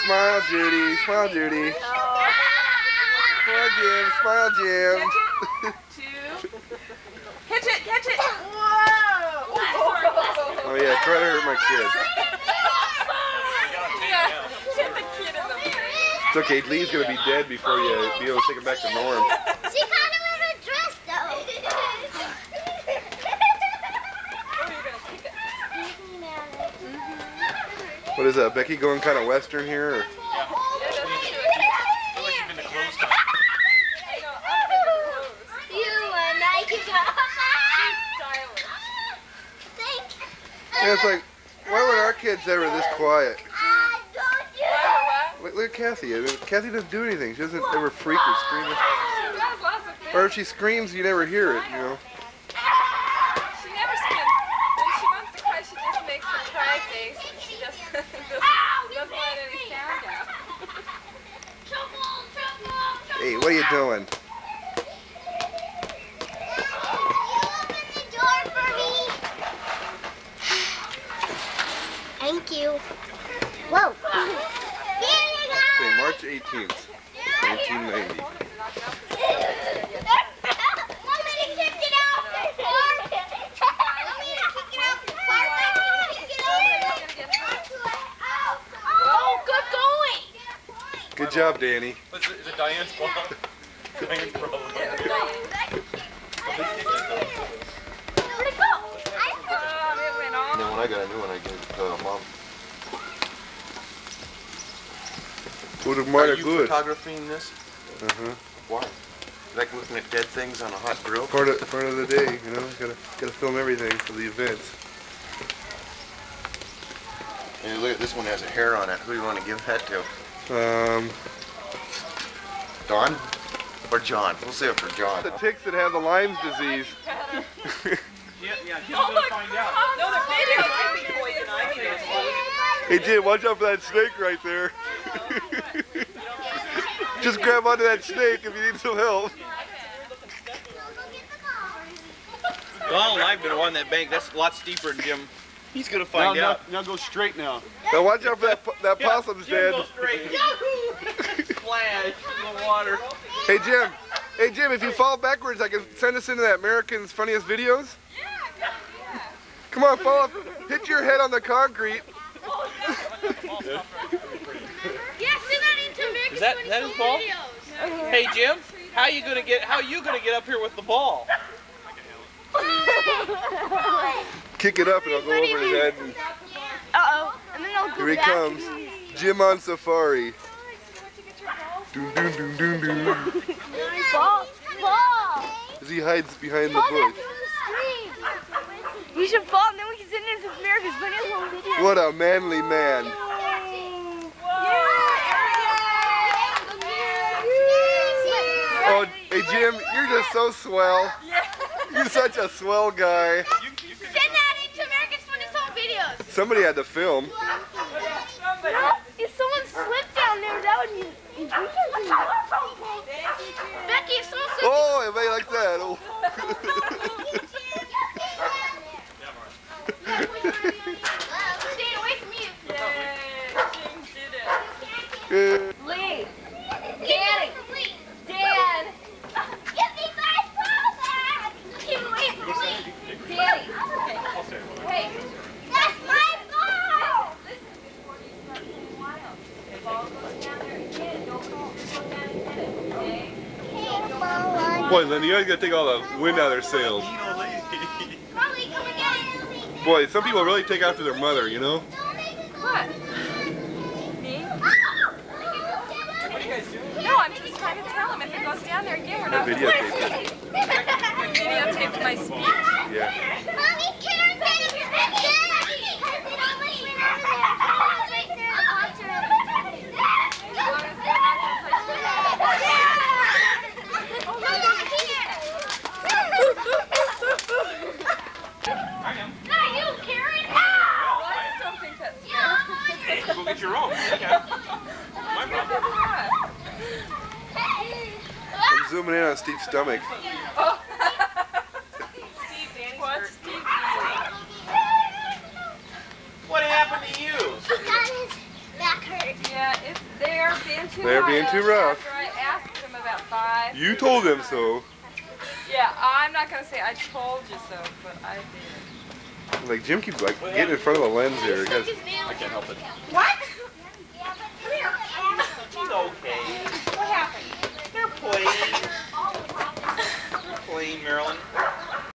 Smile, Judy. Smile, Judy. Smile, Jim. Smile, Jim. Catch it, catch it. Whoa! Oh yeah, try to hurt my kid. Yeah, hit the kid in the face. It's okay, Lee's gonna be dead before you be able to take him back to norm. She kind of wears a dress though. What is that, Becky going kind of western here? Or? Yeah, it's like, why were our kids ever this quiet? Look at Kathy. Kathy doesn't do anything. She doesn't ever freak or scream. Or if she screams, you never hear it, you know. She never screams. When she wants to cry, she just makes a cry face. And she doesn't let any sound out. Hey, what are you doing? Thank you. Whoa. Okay, March 18th, 1990. Good job, Danny. Is it Diane's fault? Diane's problem. Where'd it go? And then when I got a new one, I gave it to Mom. Would have might Are have you good. photographing this? Uh-huh. Why? Like looking at dead things on a hot grill? Part of the day, you know. Gotta film everything for the events. And look at this one has a hair on it. Who do you want to give that to? Don? Or John? We'll say it for John. The ticks that have the Lyme's disease. Yeah, Jim's gonna find out. No, they're videotaping poison ivy. Hey Jim, watch out for that snake right there. Just grab onto that snake if you need some help. Donald and I've been on that bank. That's a lot steeper than Jim. He's gonna find out. Now go straight now. Now watch out for that possum's dead. Go straight. Splash in the water. Hey Jim, if you fall backwards, I can send us into that American's Funniest Videos. Come on, fall up, hit your head on the concrete. Is that his ball? Hey Jim, how you gonna get up here with the ball? Kick it up and I'll go over his head. And And then I'll go here he back. comes, Jim on safari. Doom, doom, doom, doom, doom. Ball. As he hides behind the Fall bush. back to the screen. You should fall and then we can send it to America's Funniest Home Video. What a manly man. Oh, hey Jim, you're just so swell. You're such a swell guy. Send that into America's Funniest Home Videos. Somebody had to film. If someone slipped down there, that would be... Becky, if someone slipped... Oh, everybody like that. Oh. Stay away from you. Lee. Danny. Dan. Give me my ball back. Keep away from me. Danny. Hey. That's my ball. Boy, Linda, you guys gotta take all the wind out of their sails. Molly, come again. Boy, some people really take after their mother, you know? What? Me? No, I'm just trying to tell him if it goes down there again, we're not going to Videotape it. videotaped my speech. Yeah. Mommy, Karen, Go get your own. My problem. I'm zooming in on Steve's stomach. What's Steve? What happened to you? He got his back hurt. Yeah, it's too They're high being up too rough. After I asked them about 5. You told them so. Yeah, I'm not gonna say I told you so, but I did. Like Jim keeps like getting in front of the lens here. Guys. I can't help it. What?